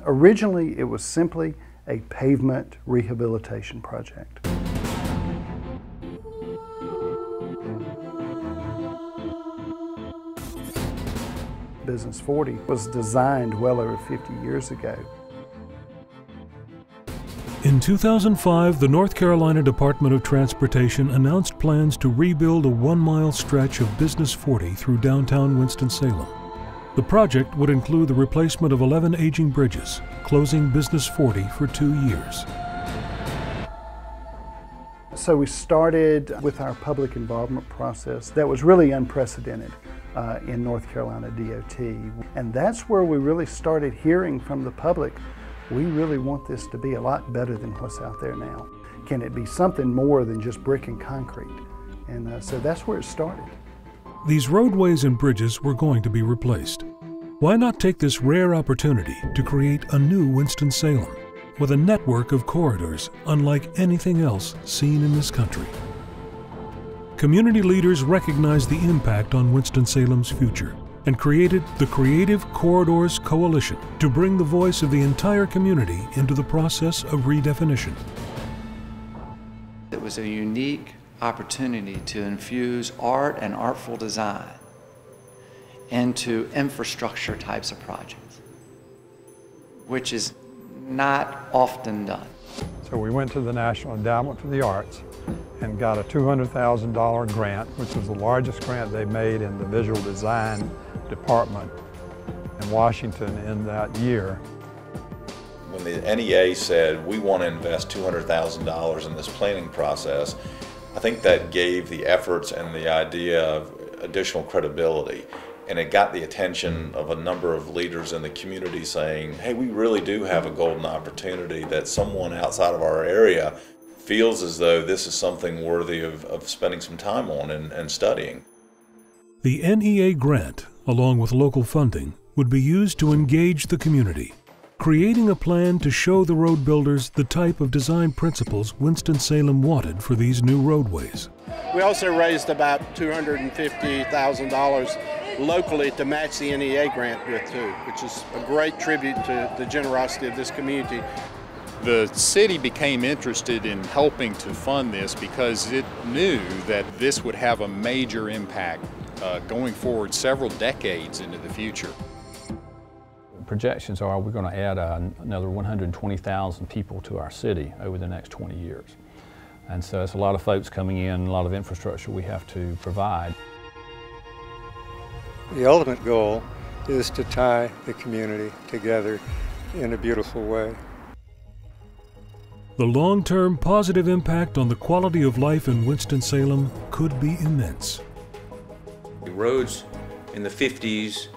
Originally, it was simply a pavement rehabilitation project. Business 40 was designed well over 50 years ago. In 2005, the North Carolina Department of Transportation announced plans to rebuild a 1-mile stretch of Business 40 through downtown Winston-Salem. The project would include the replacement of 11 aging bridges, closing Business 40 for 2 years. So we started with our public involvement process that was really unprecedented in North Carolina DOT. And that's where we really started hearing from the public, we really want this to be a lot better than what's out there now. Can it be something more than just brick and concrete? And so that's where it started. These roadways and bridges were going to be replaced. Why not take this rare opportunity to create a new Winston-Salem with a network of corridors unlike anything else seen in this country? Community leaders recognized the impact on Winston-Salem's future and created the Creative Corridors Coalition to bring the voice of the entire community into the process of redefinition. It was a unique opportunity to infuse art and artful design into infrastructure types of projects, which is not often done. So we went to the National Endowment for the Arts and got a $200,000 grant, which was the largest grant they made in the visual design department in Washington in that year. When the NEA said, we want to invest $200,000 in this planning process, I think that gave the efforts and the idea of additional credibility. And it got the attention of a number of leaders in the community saying, hey, we really do have a golden opportunity that someone outside of our area feels as though this is something worthy of spending some time on and studying. The NEA grant, along with local funding, would be used to engage the community, creating a plan to show the road builders the type of design principles Winston-Salem wanted for these new roadways. We also raised about $250,000 locally to match the NEA grant with too, which is a great tribute to the generosity of this community. The city became interested in helping to fund this because it knew that this would have a major impact going forward several decades into the future. Projections are we're going to add another 120,000 people to our city over the next 20 years. And so it's a lot of folks coming in, a lot of infrastructure we have to provide. The ultimate goal is to tie the community together in a beautiful way. The long-term positive impact on the quality of life in Winston-Salem could be immense. The roads in the 50s,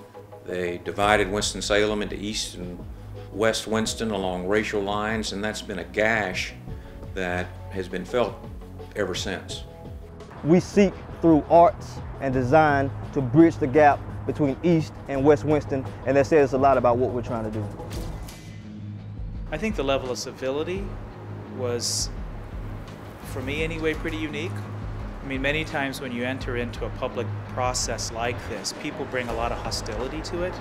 they divided Winston-Salem into East and West Winston along racial lines, and that's been a gash that has been felt ever since. We seek through arts and design to bridge the gap between East and West Winston, and that says a lot about what we're trying to do. I think the level of civility was, for me anyway, pretty unique. I mean, many times when you enter into a public process like this, people bring a lot of hostility to it.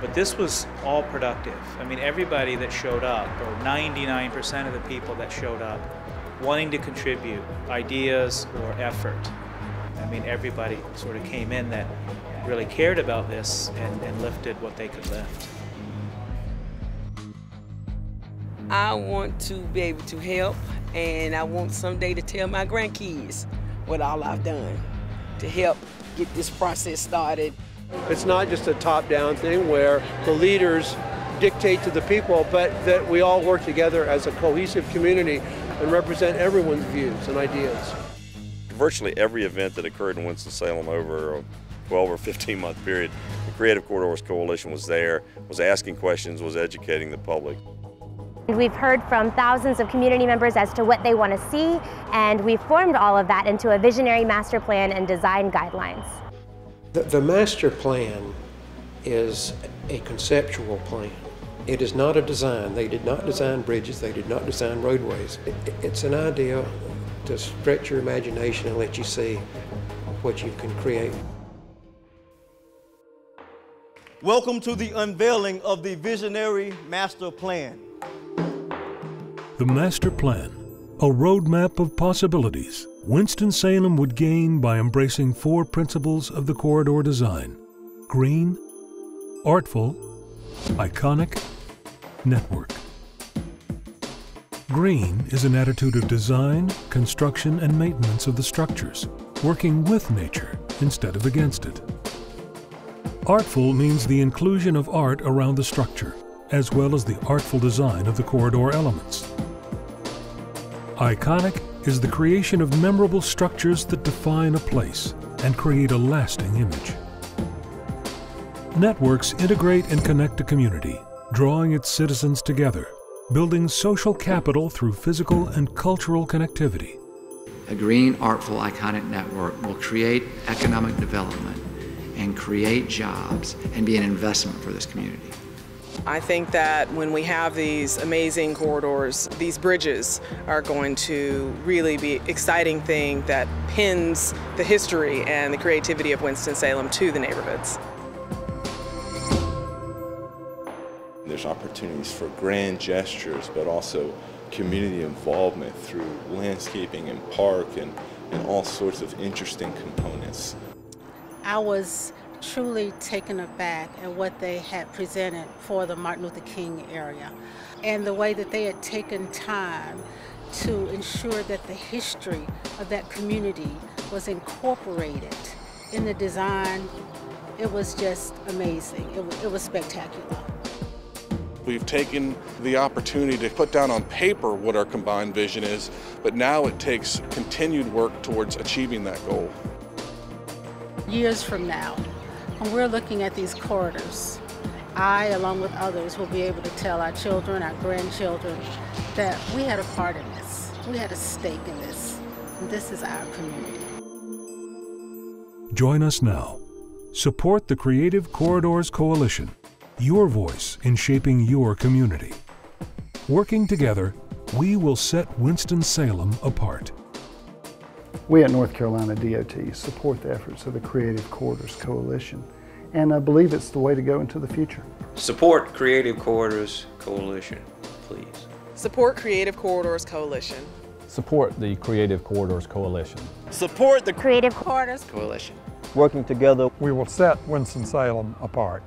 But this was all productive. I mean, everybody that showed up, or 99% of the people that showed up, wanting to contribute ideas or effort. I mean, everybody sort of came in that really cared about this and lifted what they could lift. I want to be able to help, and I want someday to tell my grandkids what all I've done to help get this process started. It's not just a top-down thing where the leaders dictate to the people, but that we all work together as a cohesive community and represent everyone's views and ideas. Virtually every event that occurred in Winston-Salem over a 12 or 15-month period, the Creative Corridors Coalition was there, was asking questions, was educating the public. We've heard from thousands of community members as to what they want to see, and we've formed all of that into a visionary master plan and design guidelines. The master plan is a conceptual plan. It is not a design. They did not design bridges. They did not design roadways. It's an idea to stretch your imagination and let you see what you can create. Welcome to the unveiling of the Visionary Master Plan. The Master Plan, a roadmap of possibilities Winston-Salem would gain by embracing 4 principles of the corridor design: green, artful, iconic, network. Green is an attitude of design, construction, and maintenance of the structures, working with nature instead of against it. Artful means the inclusion of art around the structure, as well as the artful design of the corridor elements. Iconic is the creation of memorable structures that define a place and create a lasting image. Networks integrate and connect a community, drawing its citizens together, building social capital through physical and cultural connectivity. A green, artful, iconic network will create economic development and create jobs and be an investment for this community. I think that when we have these amazing corridors, these bridges are going to really be an exciting thing that pins the history and the creativity of Winston-Salem to the neighborhoods. There's opportunities for grand gestures, but also community involvement through landscaping and park and all sorts of interesting components. I was truly taken aback at what they had presented for the Martin Luther King area and the way that they had taken time to ensure that the history of that community was incorporated in the design. It was just amazing. It was spectacular. We've taken the opportunity to put down on paper what our combined vision is, but now it takes continued work towards achieving that goal. Years from now, when we're looking at these corridors, I, along with others, will be able to tell our children, our grandchildren, that we had a part in this. We had a stake in this. And this is our community. Join us now. Support the Creative Corridors Coalition, your voice in shaping your community. Working together, we will set Winston-Salem apart. We at North Carolina DOT support the efforts of the Creative Corridors Coalition, and I believe it's the way to go into the future. Support Creative Corridors Coalition, please. Support Creative Corridors Coalition. Support the Creative Corridors Coalition. Support the Creative Corridors Coalition. Working together, we will set Winston-Salem apart.